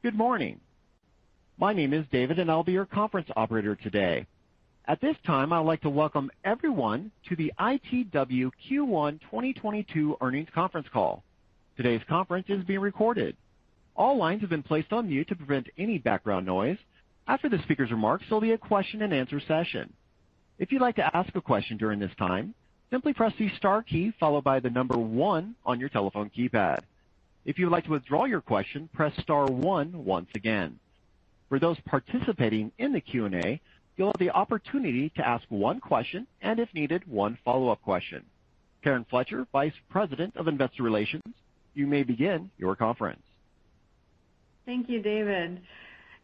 Good morning. My name is David, and I'll be your conference operator today. At this time, I'd like to welcome everyone to the ITW Q1 2022 earnings conference call. Today's conference is being recorded. All lines have been placed on mute to prevent any background noise. After the speaker's remarks, there'll be a question-and-answer session. If you'd like to ask a question during this time, simply press the star key followed by the number 1 on your telephone keypad. If you would like to withdraw your question, press star 1 once again. For those participating in the Q&A, you'll have the opportunity to ask one question and, if needed, one follow-up question. Karen Fletcher, Vice President of Investor Relations, you may begin your conference. Thank you, David.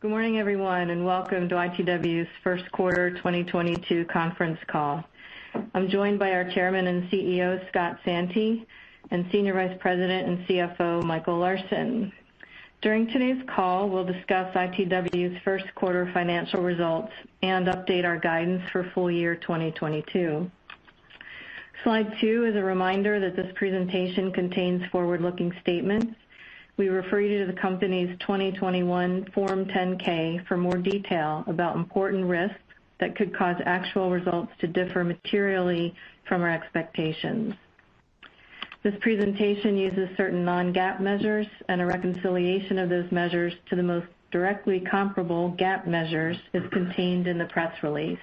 Good morning, everyone, and welcome to ITW's first quarter 2022 conference call. I'm joined by our Chairman and CEO, Scott Santi, and Senior Vice President and CFO, Michael Larsen. During today's call, we'll discuss ITW's first quarter financial results and update our guidance for full year 2022. Slide 2 is a reminder that this presentation contains forward-looking statements. We refer you to the company's 2021 Form 10-K for more detail about important risks that could cause actual results to differ materially from our expectations. This presentation uses certain non-GAAP measures, and a reconciliation of those measures to the most directly comparable GAAP measures is contained in the press release.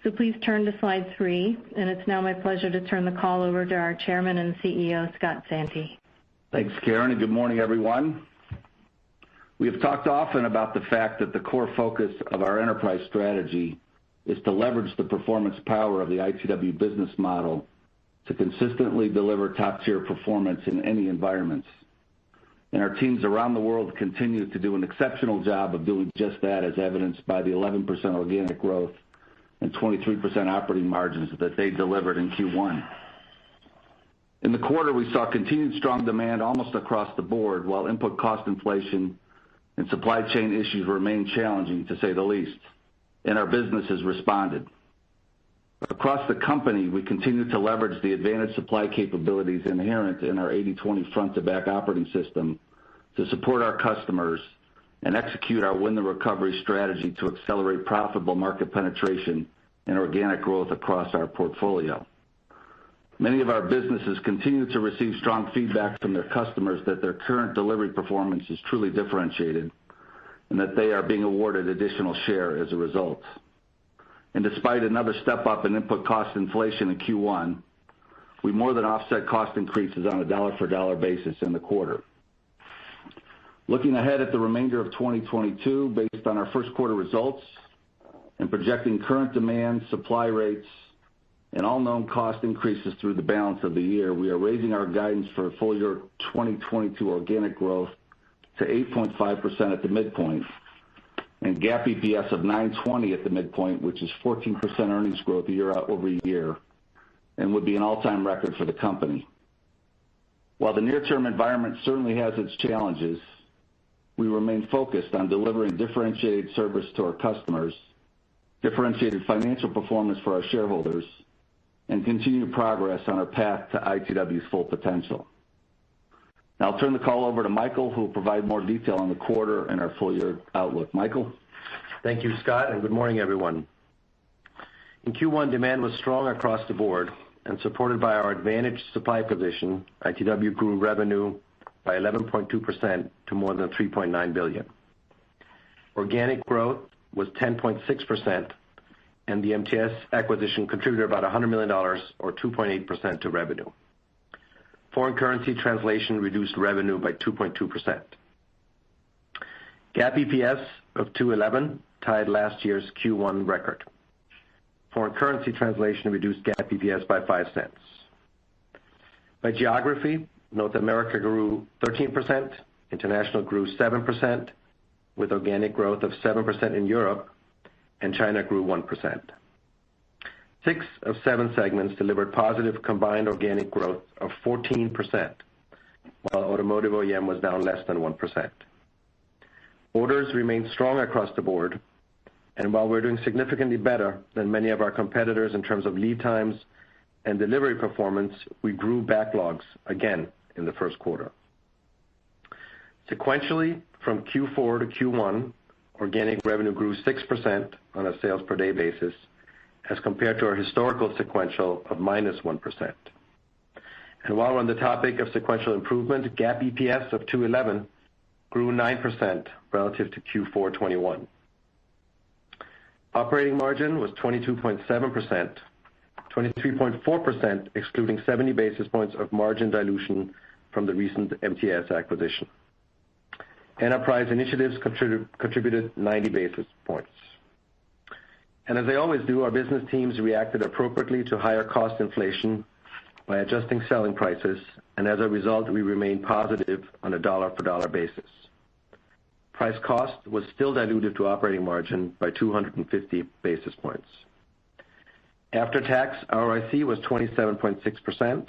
So please turn to slide 3, and it's now my pleasure to turn the call over to our Chairman and CEO, Scott Santi. Thanks, Karen, and good morning, everyone. We have talked often about the fact that the core focus of our enterprise strategy is to leverage the performance power of the ITW business model to consistently deliver top-tier performance in any environments. And our teams around the world continue to do an exceptional job of doing just that, as evidenced by the 11% organic growth and 23% operating margins that they delivered in Q1. In the quarter, we saw continued strong demand almost across the board, while input cost inflation and supply chain issues remain challenging, to say the least, and our business has responded. Across the company, we continue to leverage the advanced supply capabilities inherent in our 80/20 front-to-back operating system to support our customers and execute our Win the Recovery strategy to accelerate profitable market penetration and organic growth across our portfolio. Many of our businesses continue to receive strong feedback from their customers that their current delivery performance is truly differentiated and that they are being awarded additional share as a result. And despite another step up in input cost inflation in Q1, we more than offset cost increases on a dollar-for-dollar basis in the quarter. Looking ahead at the remainder of 2022, based on our first quarter results and projecting current demand, supply rates, and all known cost increases through the balance of the year, we are raising our guidance for full year 2022 organic growth to 8.5% at the midpoint, and GAAP EPS of $9.20 at the midpoint, which is 14% earnings growth year-over-year, and would be an all-time record for the company. While the near-term environment certainly has its challenges, we remain focused on delivering differentiated service to our customers, differentiated financial performance for our shareholders, and continued progress on our path to ITW's full potential. Now I'll turn the call over to Michael, who will provide more detail on the quarter and our full-year outlook. Michael? Thank you, Scott, and good morning, everyone. In Q1, demand was strong across the board, and supported by our advantaged supply position, ITW grew revenue by 11.2% to more than $3.9 billion. Organic growth was 10.6%, and the MTS acquisition contributed about $100 million, or 2.8% to revenue. Foreign currency translation reduced revenue by 2.2%. GAAP EPS of $2.11 tied last year's Q1 record. Foreign currency translation reduced GAAP EPS by 5 cents. By geography, North America grew 13%, International grew 7%, with organic growth of 7% in Europe, and China grew 1%. 6 of 7 segments delivered positive combined organic growth of 14%, while Automotive Oem was down less than 1%. Orders remained strong across the board, and while we're doing significantly better than many of our competitors in terms of lead times and delivery performance, we grew backlogs again in the first quarter. Sequentially, From Q4 to Q1, organic revenue grew 6% on a sales per day basis as compared to our historical sequential of -1%. And while we're on the topic of sequential improvement, GAAP EPS of $2.11 grew 9% relative to Q4 21. Operating margin was 22.7%, 23.4% excluding 70 basis points of margin dilution from the recent MTS acquisition. Enterprise initiatives contributed 90 basis points. And as they always do, our business teams reacted appropriately to higher cost inflation by adjusting selling prices, and as a result, we remained positive on a dollar-for-dollar basis. Price cost was still diluted to operating margin by 250 basis points. After tax, ROIC was 27.6%,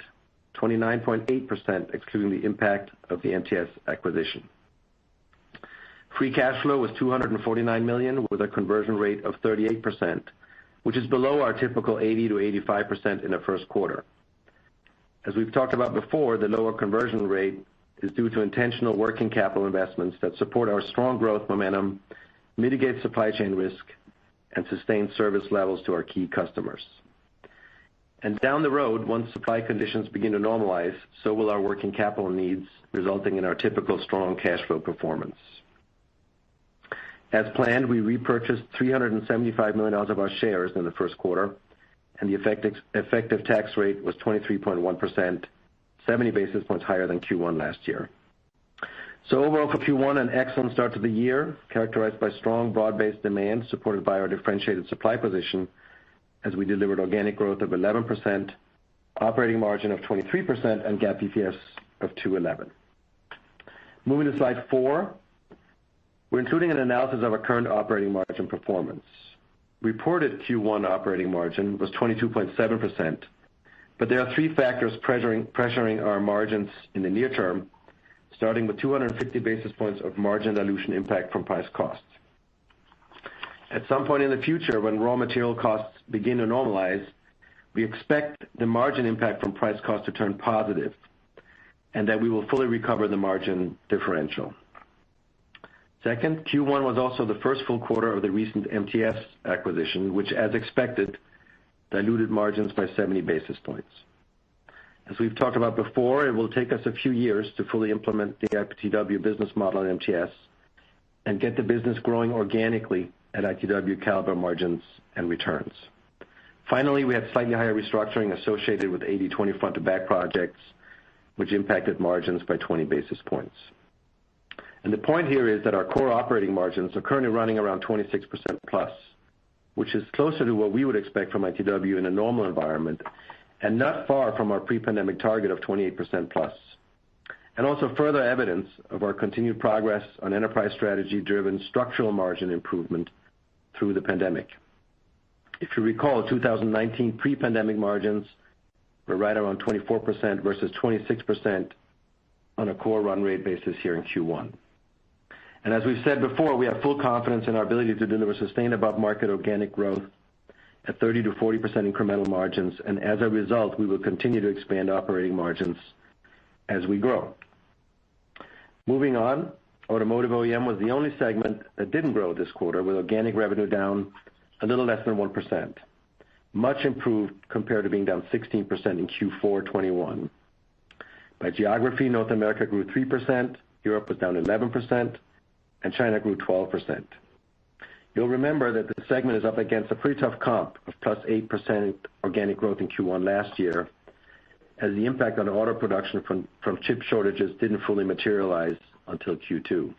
29.8% excluding the impact of the MTS acquisition. Free cash flow was $249 million with a conversion rate of 38%, which is below our typical 80 to 85% in the first quarter. As we've talked about before, the lower conversion rate is due to intentional working capital investments that support our strong growth momentum, mitigate supply chain risk, and sustain service levels to our key customers. And down the road, once supply conditions begin to normalize, so will our working capital needs, resulting in our typical strong cash flow performance. As planned, we repurchased $375 million of our shares in the first quarter, and the effective tax rate was 23.1%, 70 basis points higher than Q1 last year. So overall for Q1, an excellent start to the year, characterized by strong broad-based demand supported by our differentiated supply position as we delivered organic growth of 11%, operating margin of 23%, and GAAP EPS of $2.11. Moving to slide 4, we're including an analysis of our current operating margin performance. Reported Q1 operating margin was 22.7%, but there are three factors pressuring our margins in the near term, starting with 250 basis points of margin dilution impact from price costs. At some point in the future, when raw material costs begin to normalize, we expect the margin impact from price cost to turn positive, and that we will fully recover the margin differential. Second, Q1 was also the first full quarter of the recent MTS acquisition, which, as expected, diluted margins by 70 basis points. As we've talked about before, it will take us a few years to fully implement the ITW business model in MTS and get the business growing organically at ITW caliber margins and returns. Finally, we had slightly higher restructuring associated with 80/20 front-to-back projects, which impacted margins by 20 basis points. And the point here is that our core operating margins are currently running around 26% plus, which is closer to what we would expect from ITW in a normal environment and not far from our pre-pandemic target of 28% plus. And also further evidence of our continued progress on enterprise strategy-driven structural margin improvement through the pandemic. If you recall, 2019 pre-pandemic margins were right around 24% versus 26% on a core run rate basis here in Q1. And as we've said before, we have full confidence in our ability to deliver sustained above-market organic growth at 30 to 40% incremental margins, and as a result, we will continue to expand operating margins as we grow. Moving on, Automotive Oem was the only segment that didn't grow this quarter, with organic revenue down a little less than 1%, much improved compared to being down 16% in Q4 21. By geography, North America grew 3%, Europe was down 11%, and China grew 12%. You'll remember that the segment is up against a pretty tough comp of plus 8% organic growth in Q1 last year, as the impact on auto production from chip shortages didn't fully materialize until Q2.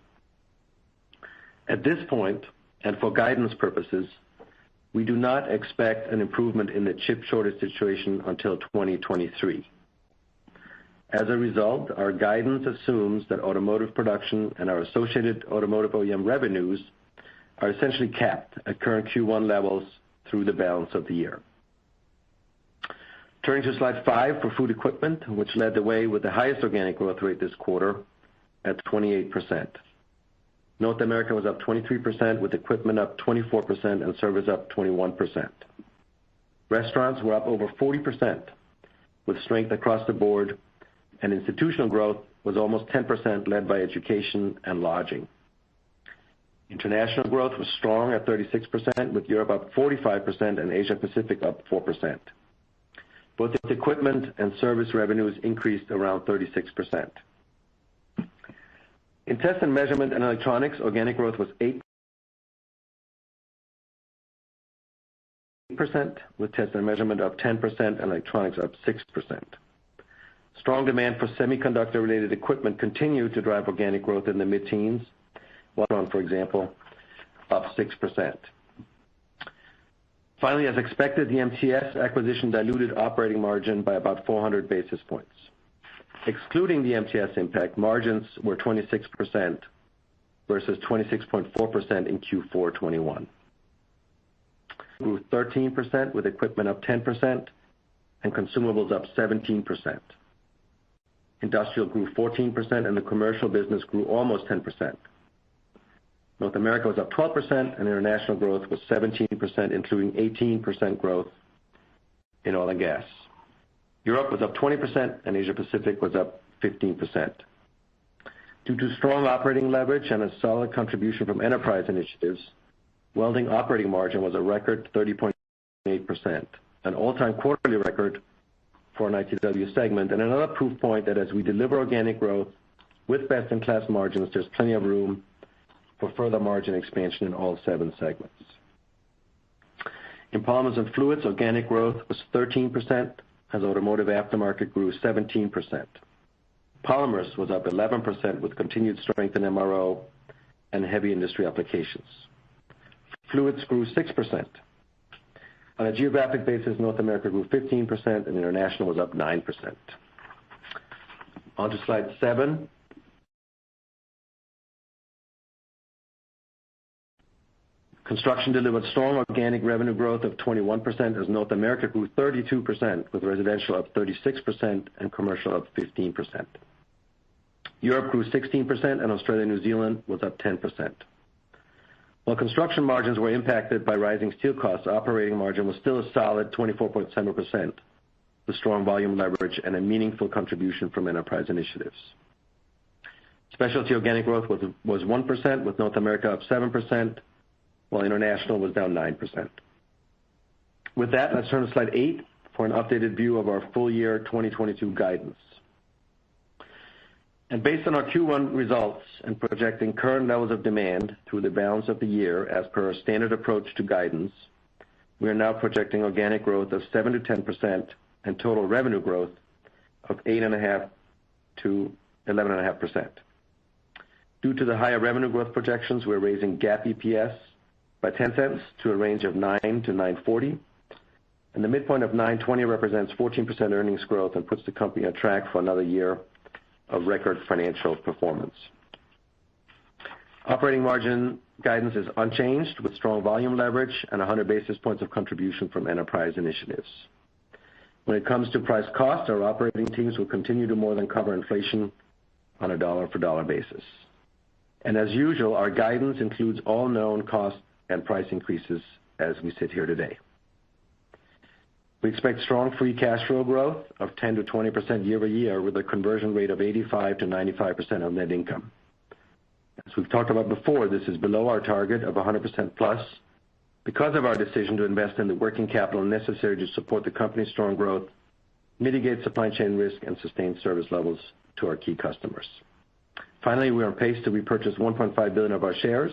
At this point, and for guidance purposes, we do not expect an improvement in the chip shortage situation until 2023. As a result, our guidance assumes that automotive production and our associated Automotive Oem revenues are essentially capped at current Q1 levels through the balance of the year. Turning to slide 5 for Food Equipment, which led the way with the highest organic growth rate this quarter at 28%. North America was up 23%, with equipment up 24% and service up 21%. Restaurants were up over 40%, with strength across the board, and institutional growth was almost 10%, led by education and lodging. International growth was strong at 36%, with Europe up 45% and Asia Pacific up 4%. Both equipment and service revenues increased around 36%. In Test and Measurement and Electronics, organic growth was 8%, with Test and Measurement up 10% and Electronics up 6%. Strong demand for semiconductor-related equipment continued to drive organic growth in the mid-teens, one, for example, up 6%. Finally, as expected, the MTS acquisition diluted operating margin by about 400 basis points. Excluding the MTS impact, margins were 26% versus 26.4% in Q4 21. Grew 13%, with equipment up 10% and consumables up 17%. Industrial grew 14%, and the commercial business grew almost 10%. North America was up 12%, and international growth was 17%, including 18% growth in oil and gas. Europe was up 20%, and Asia Pacific was up 15%. Due to strong operating leverage and a solid contribution from enterprise initiatives, welding operating margin was a record 30.8%, an all-time quarterly record for an ITW segment, and another proof point that as we deliver organic growth with best-in-class margins, there's plenty of room for further margin expansion in all 7 segments. In Polymers and Fluids, organic growth was 13%, as automotive aftermarket grew 17%. Polymers was up 11%, with continued strength in MRO and heavy industry applications. Fluids grew 6%. On a geographic basis, North America grew 15%, and international was up 9%. On to slide 7. Construction delivered strong organic revenue growth of 21% as North America grew 32%, with residential up 36% and commercial up 15%. Europe grew 16%, and Australia and New Zealand was up 10%. While construction margins were impacted by rising steel costs, operating margin was still a solid 24.7%, with strong volume leverage and a meaningful contribution from enterprise initiatives. Specialty organic growth was 1%, with North America up 7%, while international was down 9%. With that, let's turn to slide 8 for an updated view of our full year 2022 guidance. And based on our Q1 results and projecting current levels of demand through the balance of the year as per our standard approach to guidance, we are now projecting organic growth of 7 to 10% and total revenue growth of 8.5% to 11.5%. Due to the higher revenue growth projections, we're raising GAAP EPS by 10 cents to a range of 9 to 9.40, and the midpoint of 9.20 represents 14% earnings growth and puts the company on track for another year of record financial performance. Operating margin guidance is unchanged, with strong volume leverage and 100 basis points of contribution from enterprise initiatives. When it comes to price cost, our operating teams will continue to more than cover inflation on a dollar-for-dollar basis. And as usual, our guidance includes all known cost and price increases as we sit here today. We expect strong free cash flow growth of 10 to 20% year over year, with a conversion rate of 85 to 95% of net income. As we've talked about before, this is below our target of 100% plus because of our decision to invest in the working capital necessary to support the company's strong growth, mitigate supply chain risk, and sustain service levels to our key customers. Finally, we are on pace to repurchase 1.5 billion of our shares.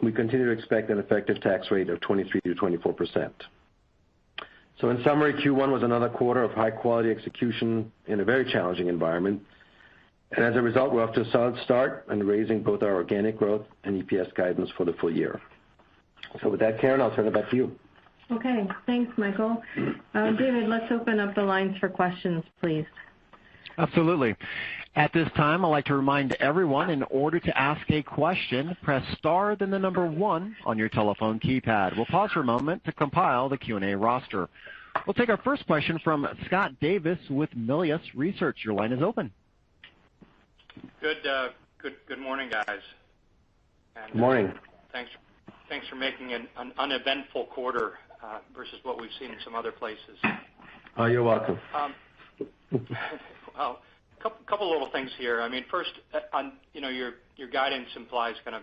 We continue to expect an effective tax rate of 23 to 24%. So in summary, Q1 was another quarter of high-quality execution in a very challenging environment. And as a result, we're off to a solid start and raising both our organic growth and EPS guidance for the full year. So with that, Karen, I'll turn it back to you. Okay, thanks, Michael. David, let's open up the lines for questions, please. Absolutely. At this time, I'd like to remind everyone, in order to ask a question, press star, then the number 1 on your telephone keypad. We'll pause for a moment to compile the Q&A roster. We'll take our first question from Scott Davis with Melius Research. Your line is open. Good morning, guys. Good morning. Thanks for making an uneventful quarter versus what we've seen in some other places. Oh, you're welcome. Well, couple little things here. I mean, first, on your guidance implies kind of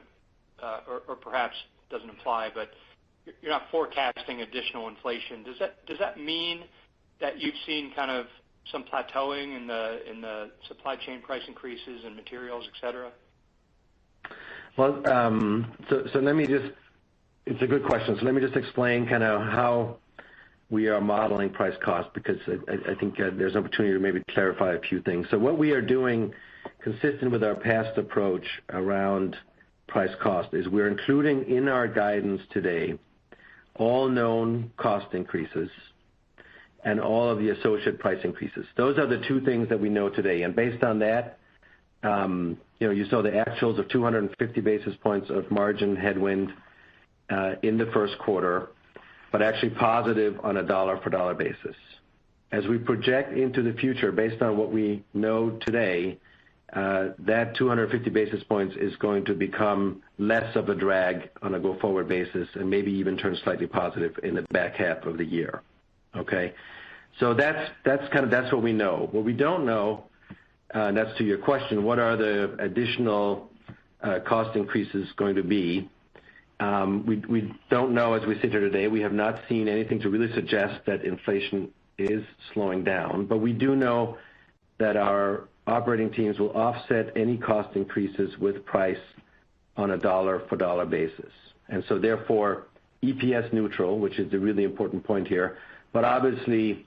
or perhaps doesn't apply, but you're not forecasting additional inflation. Does that mean that you've seen kind of some plateauing in the supply chain price increases in materials, et cetera? Well, so let me just, it's a good question. So let me just explain kind of how we are modeling price cost, because I think there's an opportunity to maybe clarify a few things. So what we are doing, consistent with our past approach around price cost, is we're including in our guidance today all known cost increases and all of the associate price increases. Those are the two things that we know today. And based on that, you saw the actuals of 250 basis points of margin headwind in the first quarter, but actually positive on a dollar-for-dollar basis. As we project into the future, based on what we know today, that 250 basis points is going to become less of a drag on a go-forward basis and maybe even turn slightly positive in the back half of the year. Okay? So that's what we know. What we don't know, and that's to your question, what are the additional cost increases going to be? We don't know as we sit here today. We have not seen anything to really suggest that inflation is slowing down, but we do know that our operating teams will offset any cost increases with price on a dollar-for-dollar basis. And so therefore, EPS neutral, which is the really important point here, but obviously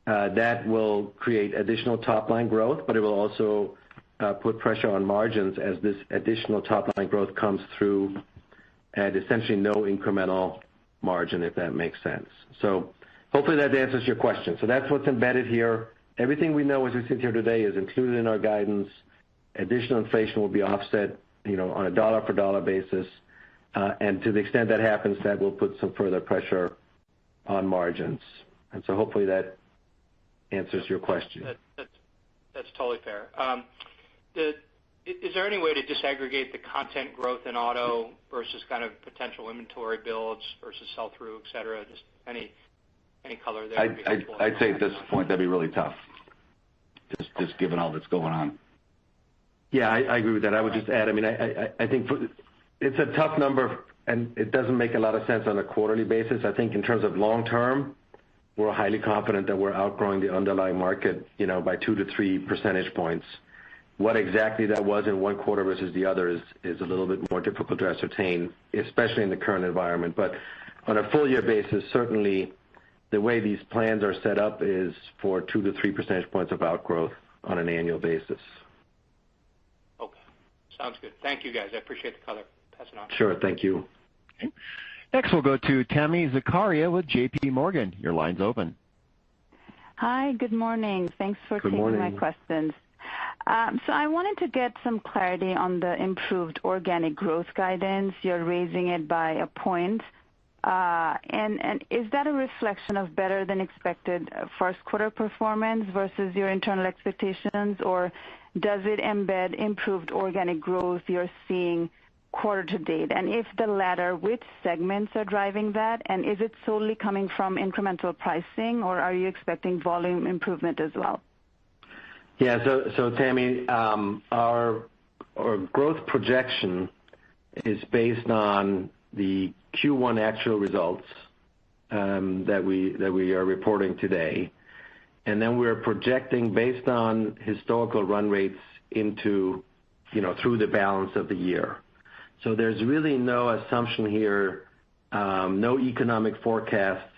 that will create additional top-line growth, but it will also put pressure on margins as this additional top-line growth comes through at essentially no incremental margin, if that makes sense. So hopefully that answers your question. So that's what's embedded here. Everything we know as we sit here today is included in our guidance. Additional inflation will be offset, on a dollar-for-dollar basis, and to the extent that happens, that will put some further pressure on margins. And so hopefully that answers your question. That's totally fair. Is there any way to disaggregate the content growth in auto versus kind of potential inventory builds versus sell-through, et cetera? Just any color there would be helpful. I'd say at this point that'd be really tough, just given all that's going on. Yeah, I agree with that. I would just add, I think it's a tough number, and it doesn't make a lot of sense on a quarterly basis. I think in terms of long-term, we're highly confident that we're outgrowing the underlying market, by 2 to 3 percentage points. What exactly that was in one quarter versus the other is a little bit more difficult to ascertain, especially in the current environment. But on a full-year basis, certainly the way these plans are set up is for 2 to 3 percentage points of outgrowth on an annual basis. Okay. Sounds good. Thank you, guys. I appreciate the color. Pass it on. Sure. Thank you. Okay. Next, we'll go to Tami Zakaria with J.P. Morgan. Your line's open. Hi, good morning. Thanks for taking my questions. So I wanted to get some clarity on the improved organic growth guidance. You're raising it by a point. And is that a reflection of better than expected first quarter performance versus your internal expectations, or does it embed improved organic growth you're seeing quarter to date? And if the latter, which segments are driving that? And is it solely coming from incremental pricing, or are you expecting volume improvement as well? Yeah, so Tammy, our growth projection is based on the Q1 actual results that we are reporting today, and then we're projecting based on historical run rates into through the balance of the year. So there's really no assumption here, no economic forecasts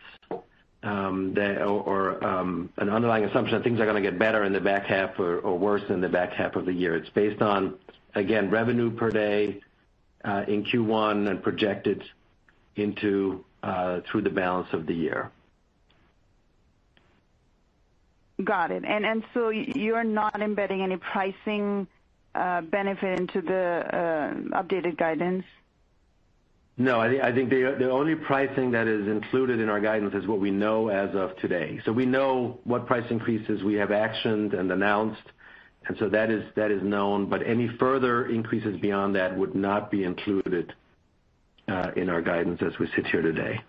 or an underlying assumption that things are going to get better in the back half or worse in the back half of the year. It's based on, again, revenue per day in Q1 and projected into through the balance of the year. Got it. And so you're not embedding any pricing benefit into the updated guidance? No, I think the only pricing that is included in our guidance is what we know as of today. So we know what price increases we have actioned and announced, and so that is known. But any further increases beyond that would not be included in our guidance as we sit here today.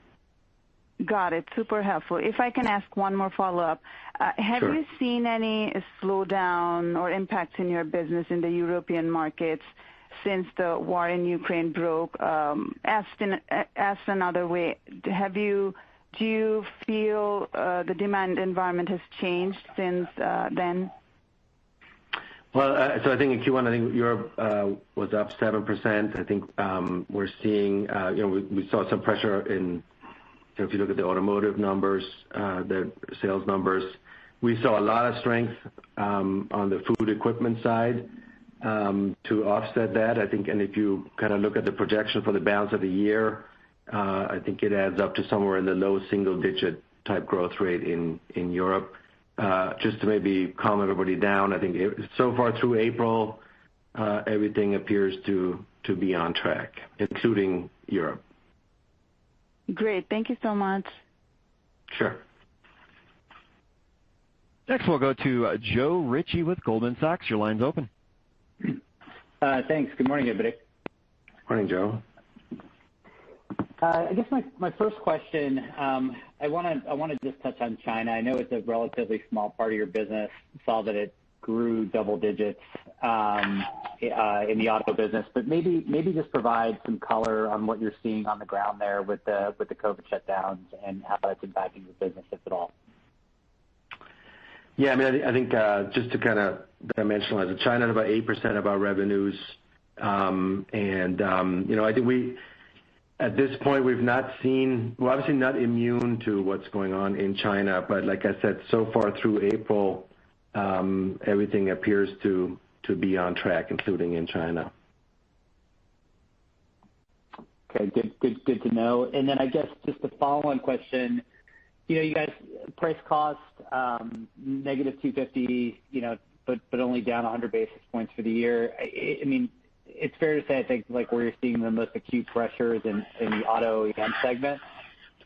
Got it. Super helpful. If I can ask one more follow-up. Have Sure. you seen any slowdown or impacts in your business in the European markets since the war in Ukraine broke. Asked another way, do you feel the demand environment has changed since then? Well, so I think in Q1, I think Europe was up 7%. I think we're seeing, we saw some pressure in, if you look at the automotive numbers, the sales numbers, we saw a lot of strength on the food equipment side to offset that. I think, and if you kind of look at the projection for the balance of the year, I think it adds up to somewhere in the low single-digit type growth rate in Europe. Just to maybe calm everybody down, I think so far through April, everything appears to be on track, including Europe. Great. Thank you so much. Sure. Next, we'll go to Joe Ritchie with Goldman Sachs. Your line's open. Thanks. Good morning, everybody. Morning, Joe. I guess my first question, I want to just touch on China. I know it's a relatively small part of your business. Saw that it grew double digits in the auto business, but maybe just provide some color on what you're seeing on the ground there with the COVID shutdowns and how that's impacting your business, if at all. Yeah, I mean, I think just to kind of dimensionalize it, China is about 8% of our revenues, and I think at this point, we're obviously not immune to what's going on in China, but like I said, so far through April, everything appears to be on track, including in China. Okay, good to know. And then I guess just a follow-on question, you guys price cost negative 250, but only down 100 basis points for the year. I mean, it's fair to say, I think, like where you're seeing the most acute pressures in the Auto Oem segment.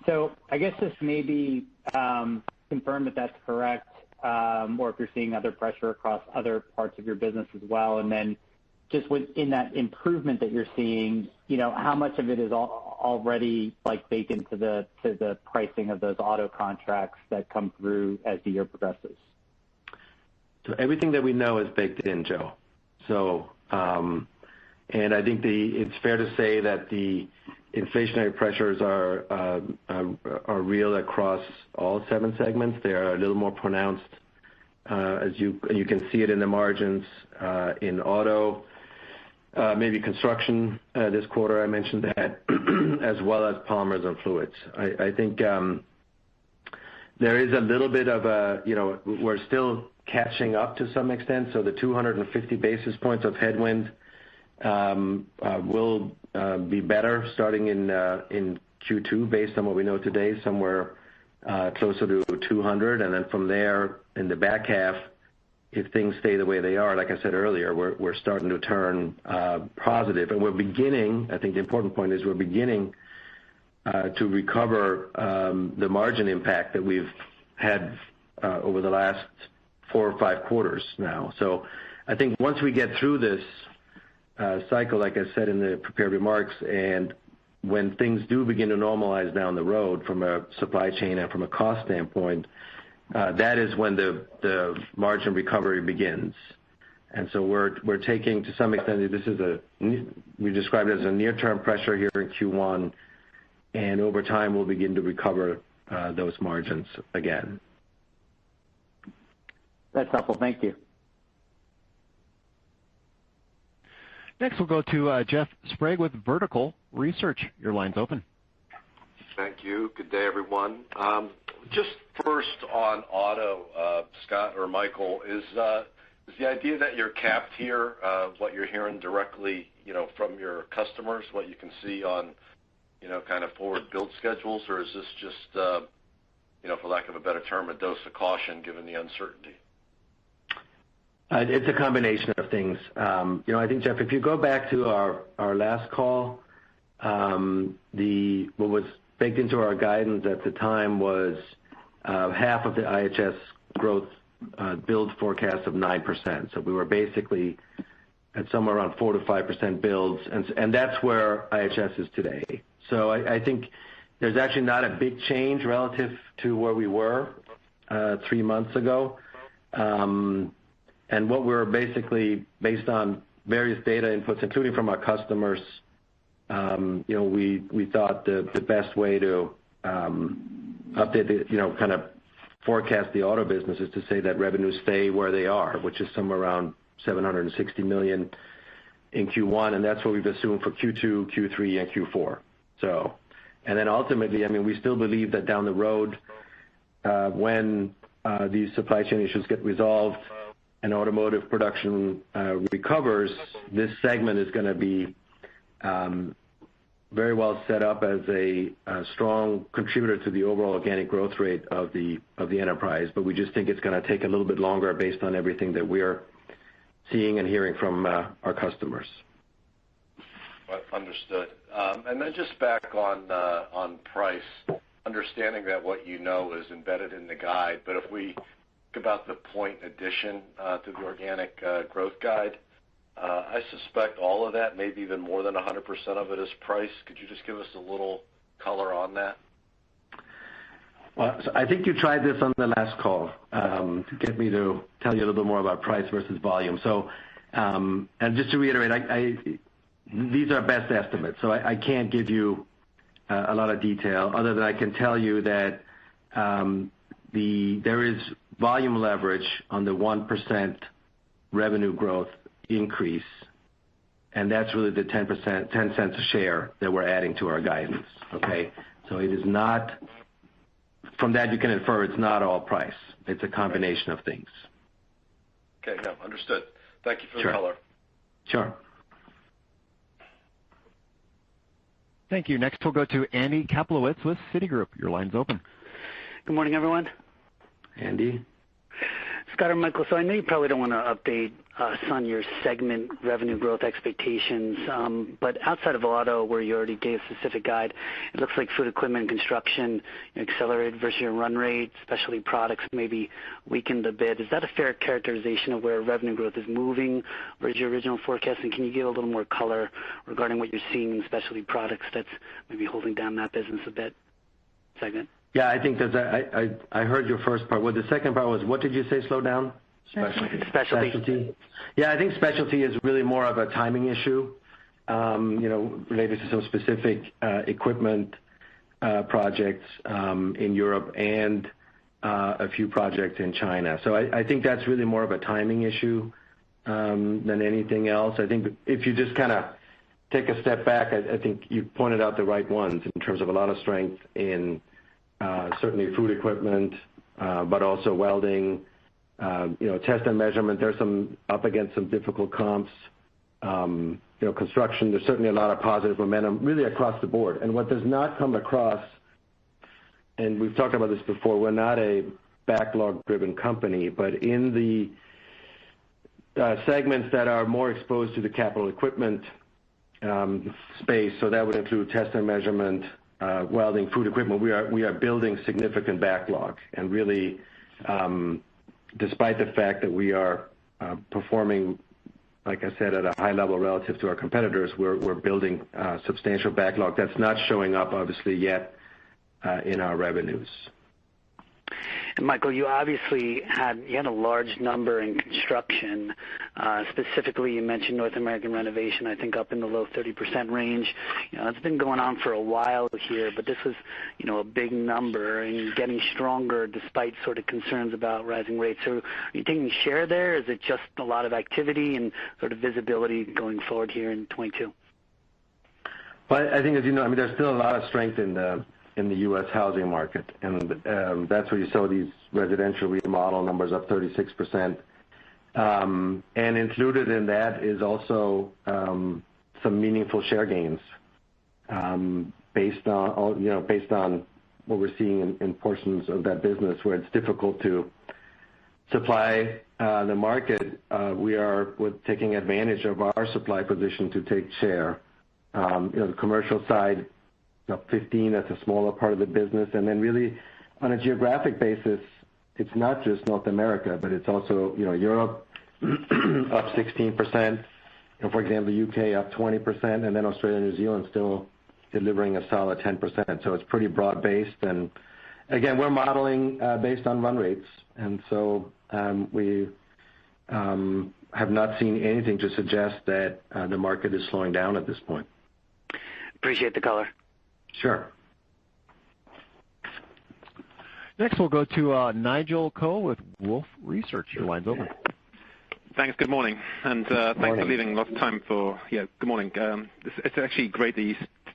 So I guess just maybe confirm that that's correct, or if you're seeing other pressure across other parts of your business as well. And then just within that improvement that you're seeing, how much of it is already like baked into the pricing of those auto contracts that come through as the year progresses? So everything that we know is baked in, Joe. So, and I think it's fair to say that the inflationary pressures are real across all 7 segments. They are a little more pronounced, as you can see it in the margins in auto, maybe construction this quarter. I mentioned that, as well as polymers and fluids. I think there is a little bit of we're still catching up to some extent. So the 250 basis points of headwind will be better starting in Q2 based on what we know today, somewhere closer to 200. And then from there in the back half, if things stay the way they are, like I said earlier, we're starting to turn positive. And we're beginning, I think the important point is we're beginning to recover the margin impact that we've had over the last 4 or 5 quarters now. So I think once we get through this cycle, like I said in the prepared remarks, and when things do begin to normalize down the road from a supply chain and from a cost standpoint, that is when the margin recovery begins. And so we're taking, to some extent, we describe it as a near-term pressure here in Q1, and over time we'll begin to recover those margins again. That's helpful. Thank you. Next, we'll go to Jeff Sprague with Vertical Research. Your line's open. Thank you. Good day, everyone. Just first on auto, Scott or Michael, is the idea that you're capped here, what you're hearing directly, from your customers, what you can see on, kind of forward build schedules, or is this just, for lack of a better term, a dose of caution given the uncertainty? It's a combination of things. I think, Jeff, if you go back to our last call, what was baked into our guidance at the time was half of the IHS growth build forecast of 9%. So we were basically at somewhere around 4 to 5% builds, and that's where IHS is today. So I think there's actually not a big change relative to where we were 3 months ago. And what we're basically, based on various data inputs, including from our customers, we thought the best way to update kind of forecast the auto business is to say that revenues stay where they are, which is somewhere around $760 million in Q1, and that's what we've assumed for Q2, Q3, and Q4. And then ultimately, we still believe that down the road, when these supply chain issues get resolved and automotive production recovers, this segment is going to be very well set up as a strong contributor to the overall organic growth rate of the enterprise. But we just think it's going to take a little bit longer based on everything that we're seeing and hearing from our customers. Understood. And then just back on price, understanding that what you know is embedded in the guide, but if we think about the point addition to the organic growth guide, I suspect all of that, maybe even more than 100% of it, is price. Could you just give us a little color on that? Well, so I think you tried this on the last call to get me to tell you a little bit more about price versus volume. So, and just to reiterate, these are best estimates, so I can't give you a lot of detail other than I can tell you that there is volume leverage on the 1% revenue growth increase, and that's really the 10 cents a share that we're adding to our guidance. Okay, so it is not. From that, you can infer it's not all price. It's a combination of things. Okay, no, understood. Thank you for the color. Sure. Thank you. Next, we'll go to Andy Kaplowitz with Citigroup. Your line's open. Good morning, everyone. Andy. Scott or Michael, so I know you probably don't want to update us on your segment revenue growth expectations, but outside of auto, where you already gave a specific guide, it looks like food equipment and construction accelerated versus your run rate, specialty products maybe weakened a bit. Is that a fair characterization of where revenue growth is moving versus your original forecast? And can you give a little more color regarding what you're seeing in specialty products that's maybe holding down that business a bit? Segment. Yeah, I think I heard your first part. Well, the second part was, what did you say slowed down? Specialty. Yeah, I think specialty is really more of a timing issue, related to some specific equipment projects in Europe and a few projects in China. So I think that's really more of a timing issue than anything else. I think if you just kind of take a step back, I think you pointed out the right ones in terms of a lot of strength in certainly food equipment, but also welding, test and measurement. There's some up against some difficult comps. Construction, there's certainly a lot of positive momentum really across the board. And what does not come across, and we've talked about this before, we're not a backlog-driven company, but in the segments that are more exposed to the capital equipment space, so that would include test and measurement, welding, food equipment, we are building significant backlog. And really, despite the fact that we are performing, like I said, at a high level relative to our competitors, we're building substantial backlog that's not showing up, obviously, yet in our revenues. And Michael, you obviously had a large number in construction. Specifically, you mentioned North American renovation, I think up in the low 30% range. It's been going on for a while here, but this was, a big number and getting stronger despite sort of concerns about rising rates. So are you taking share there? Is it just a lot of activity and sort of visibility going forward here in 22? Well, I think, as you know, there's still a lot of strength in the U.S. housing market, and that's where you saw these residential remodel numbers up 36%. And included in that is also some meaningful share gains based on what we're seeing in portions of that business where it's difficult to supply the market. We're taking advantage of our supply position to take share. The commercial side, 15, that's a smaller part of the business. And then really on a geographic basis, it's not just North America, but it's also, Europe up 16%. For example, the UK up 20%, and then Australia and New Zealand still delivering a solid 10%. So it's pretty broad-based. And again, we're modeling based on run rates. And so we have not seen anything to suggest that the market is slowing down at this point. Appreciate the color. Sure. Next, we'll go to Nigel Coe with Wolfe Research. Your line's open. Thanks. Good morning. And thanks for leaving lots of time for, good morning. It's actually great that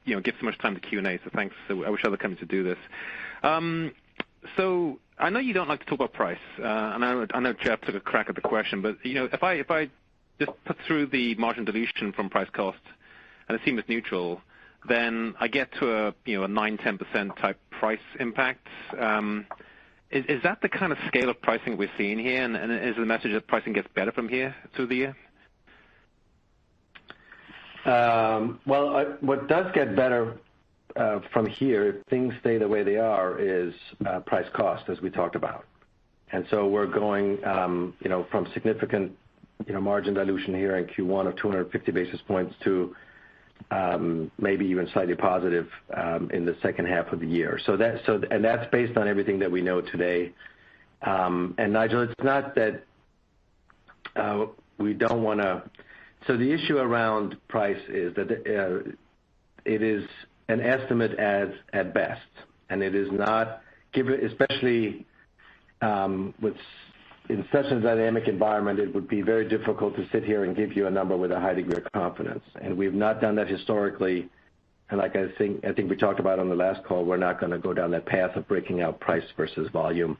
you give so much time to Q&A, so thanks. So I wish other companies would do this. So I know you don't like to talk about price, and I know Jeff took a crack at the question, but if I just put through the margin dilution from price cost, and it seems neutral, then I get to a 9-10% type price impact. Is that the kind of scale of pricing we're seeing here, and is the message that pricing gets better from here through the year? Well, what does get better from here, if things stay the way they are, is price cost, as we talked about. And so we're going, from significant, margin dilution here in Q1 of 250 basis points to maybe even slightly positive in the second half of the year. And that's based on everything that we know today. And Nigel, it's not that we don't want to. So the issue around price is that it is an estimate at best, and it is not given, especially in such a dynamic environment, it would be very difficult to sit here and give you a number with a high degree of confidence. And we've not done that historically. And like I think we talked about on the last call, we're not going to go down that path of breaking out price versus volume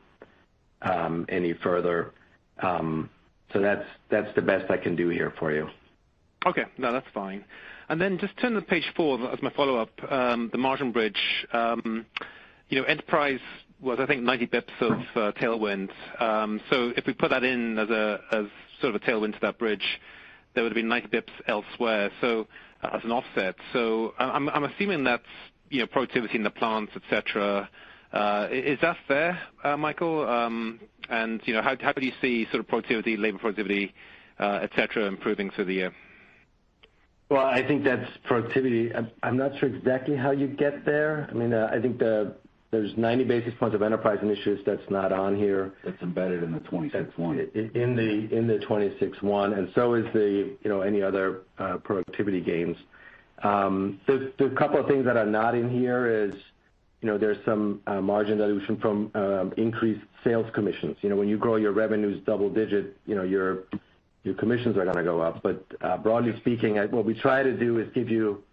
any further. So that's the best I can do here for you. Okay, no, that's fine. And then just turn to page 4 as my follow-up, the margin bridge. Enterprise was, I think, 90 bips of tailwind. So if we put that in as sort of a tailwind to that bridge, there would have been 90 bips elsewhere, so as an offset. So I'm assuming that's productivity in the plants, et cetera. Is that fair, Michael? And how do you see sort of productivity, labor productivity, et cetera, improving through the year? Well, I think that's productivity. I'm not sure exactly how you get there. I mean, I think there's 90 basis points of enterprise initiatives that's not on here. That's embedded in the 26.1. In the 26.1, and so is the any other productivity gains. The couple of things that are not in here is there's some margin dilution from increased sales commissions. When you grow your revenues double digit, your commissions are going to go up. But broadly speaking, what we try to do is give you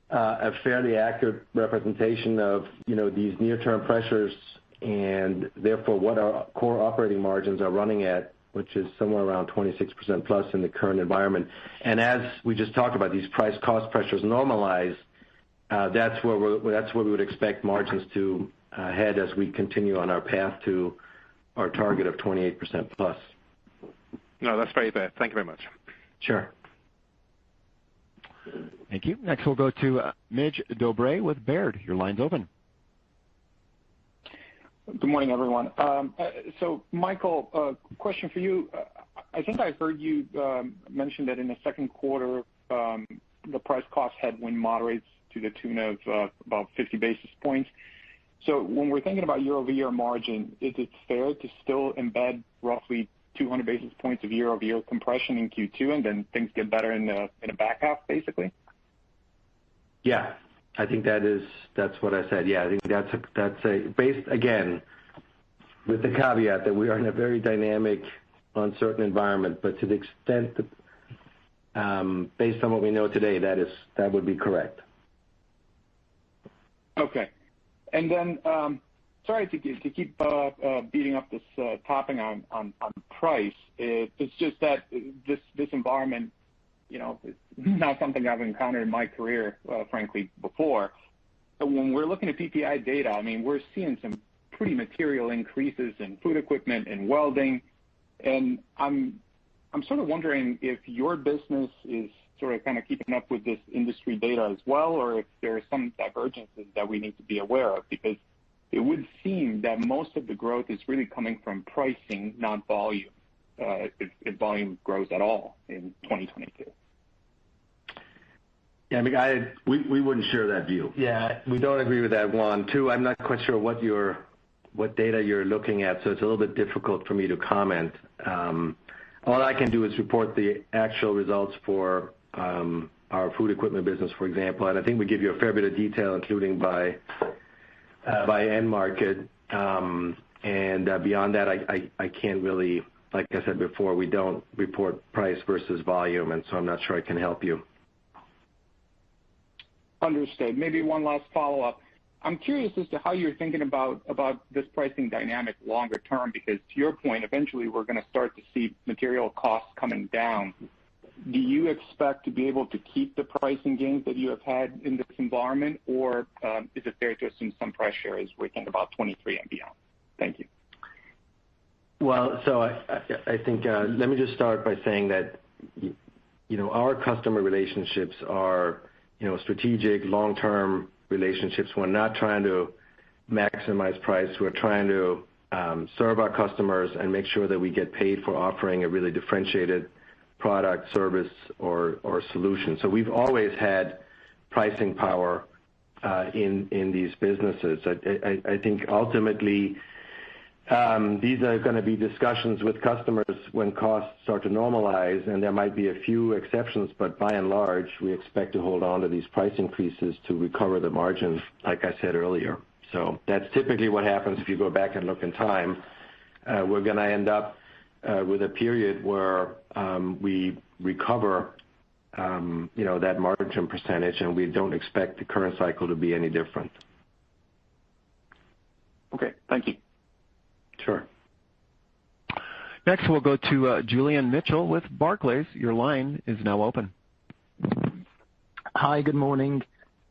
a fairly accurate representation of these near-term pressures and therefore what our core operating margins are running at, which is somewhere around 26% plus in the current environment. And as we just talked about, these price cost pressures normalize. That's where we would expect margins to head as we continue on our path to our target of 28% plus. No, that's very fair. Thank you very much. Sure. Thank you. Next, we'll go to Mig Dobre with Baird. Your line's open. Good morning, everyone. So, Michael, question for you. I think I heard you mention that in the second quarter, the price cost headwind moderates to the tune of about 50 basis points. So when we're thinking about year-over-year margin, is it fair to still embed roughly 200 basis points of year-over-year compression in Q2, and then things get better in the back half, basically? Yeah, I think that's what I said. Yeah, I think that's based again with the caveat that we are in a very dynamic, uncertain environment. But to the extent that, based on what we know today, that would be correct. Okay, and then sorry to keep beating up this topic on price. It's just that this environment, it's not something I've encountered in my career, frankly, before. But when we're looking at PPI data, I mean, we're seeing some pretty material increases in food equipment and welding, and I'm sort of wondering if your business is sort of kind of keeping up with this industry data as well, or if there are some divergences that we need to be aware of, because it would seem that most of the growth is really coming from pricing, not volume, if volume grows at all in 2022. Yeah, I mean, we wouldn't share that view. Yeah, we don't agree with that one. 2, I'm not quite sure what data you're looking at, so it's a little bit difficult for me to comment. All I can do is report the actual results for our food equipment business, for example, and I think we give you a fair bit of detail, including by end market. And beyond that, I can't really, like I said before, we don't report price versus volume, and so I'm not sure I can help you. Understood. Maybe one last follow-up. I'm curious as to how you're thinking about this pricing dynamic longer term, because to your point, eventually we're going to start to see material costs coming down. Do you expect to be able to keep the pricing gains that you have had in this environment, or is it fair to assume some pressure as we think about 23 and beyond? Thank you. Well, so I think let me just start by saying that our customer relationships are strategic, long-term relationships. We're not trying to maximize price. We're trying to serve our customers and make sure that we get paid for offering a really differentiated product, service, or solution. So we've always had pricing power in these businesses. I think ultimately these are going to be discussions with customers when costs start to normalize, and there might be a few exceptions, but by and large, we expect to hold on to these price increases to recover the margins, like I said earlier. So that's typically what happens if you go back and look in time. We're going to end up with a period where we recover that margin percentage, and we don't expect the current cycle to be any different. Okay, thank you. Sure. Next, we'll go to Julian Mitchell with Barclays. Your line is now open. Hi, good morning.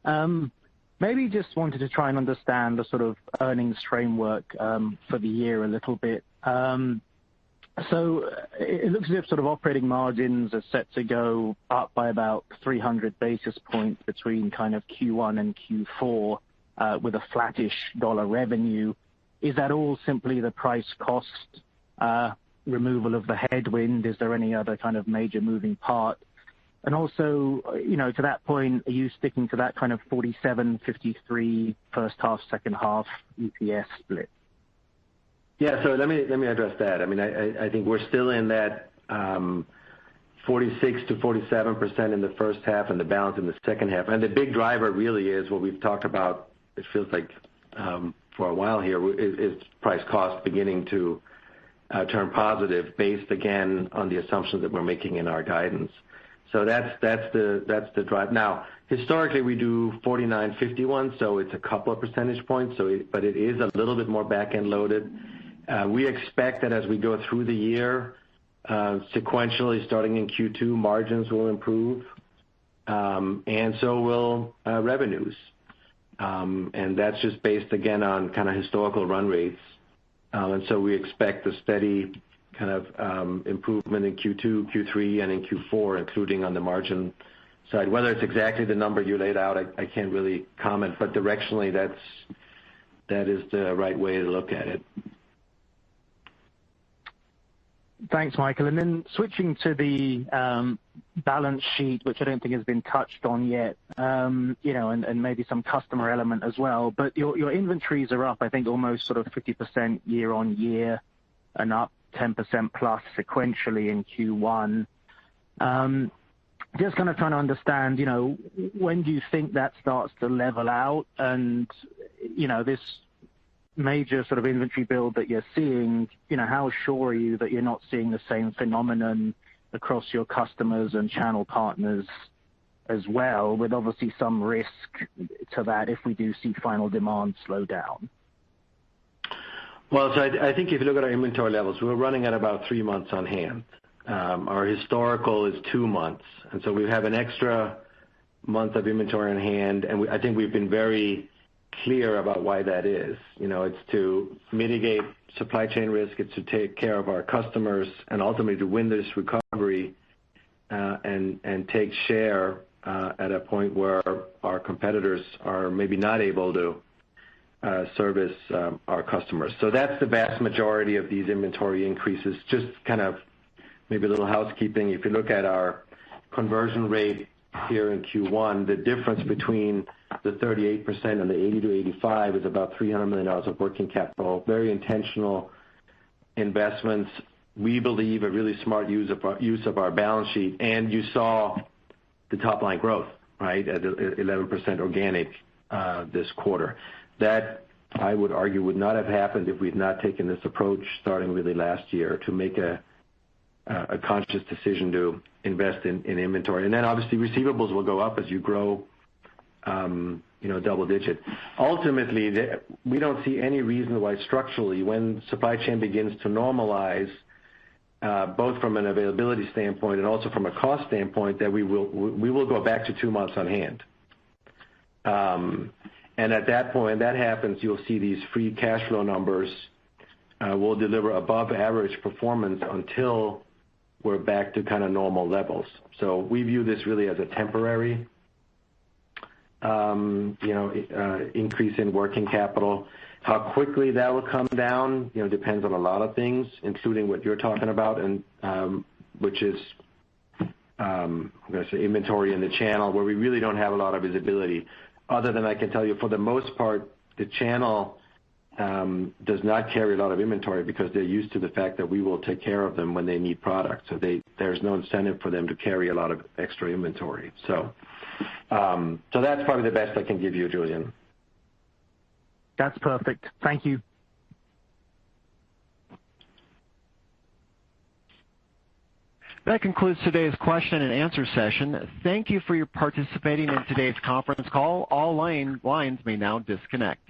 Maybe just wanted to try and understand the sort of earnings framework for the year a little bit. So it looks as if sort of operating margins are set to go up by about 300 basis points between kind of Q1 and Q4 with a flattish dollar revenue. Is that all simply the price cost removal of the headwind? Is there any other kind of major moving part? And also, to that point, are you sticking to that kind of 47-53 first half, second half EPS split? Yeah, so let me address that. I mean, I think we're still in that 46 to 47% in the first half and the balance in the second half. And the big driver really is what we've talked about, it feels like for a while here, is price cost beginning to turn positive based, again, on the assumptions that we're making in our guidance. So that's the drive. Now, historically, we do 49-51, so it's a couple of percentage points, but it is a little bit more back-end loaded. We expect that as we go through the year, sequentially starting in Q2, margins will improve, and so will revenues. And that's just based, again, on kind of historical run rates. And so we expect a steady kind of improvement in Q2, Q3, and in Q4, including on the margin side. Whether it's exactly the number you laid out, I can't really comment, but directionally that is the right way to look at it. Thanks, Michael. And then switching to the balance sheet, which I don't think has been touched on yet, and maybe some customer element as well. But your inventories are up, I think, almost sort of 50% year on year and up 10% plus sequentially in Q1. Just kind of trying to understand, when do you think that starts to level out? And, this major sort of inventory build that you're seeing, how sure are you that you're not seeing the same phenomenon across your customers and channel partners as well, with obviously some risk to that if we do see final demand slow down? Well, so I think if you look at our inventory levels, we're running at about 3 months on hand. Our historical is 2 months, and so we have an extra month of inventory on hand, and I think we've been very clear about why that is. It's to mitigate supply chain risk, it's to take care of our customers, and ultimately to win this recovery and take share at a point where our competitors are maybe not able to service our customers. So that's the vast majority of these inventory increases. Just kind of maybe a little housekeeping. If you look at our conversion rate here in Q1, the difference between the 38% and the 80 to 85 is about $300 million of working capital. Very intentional investments we believe, a really smart use of our balance sheet. And you saw the top-line growth, right, at 11% organic this quarter. That, I would argue, would not have happened if we'd not taken this approach starting really last year to make a conscious decision to invest in inventory. And then obviously receivables will go up as you grow, double digit. Ultimately, we don't see any reason why structurally, when supply chain begins to normalize, both from an availability standpoint and also from a cost standpoint, that we will go back to 2 months on hand. And at that point, that happens, you'll see these free cash flow numbers will deliver above average performance until we're back to kind of normal levels. So we view this really as a temporary increase in working capital. How quickly that will come down, depends on a lot of things, including what you're talking about, and which is, I'm going to say, inventory in the channel, where we really don't have a lot of visibility. Other than I can tell you, for the most part, the channel does not carry a lot of inventory because they're used to the fact that we will take care of them when they need product. So there's no incentive for them to carry a lot of extra inventory. So that's probably the best I can give you, Julian. That's perfect. Thank you. That concludes today's question and answer session. Thank you for your participating in today's conference call. All lines may now disconnect.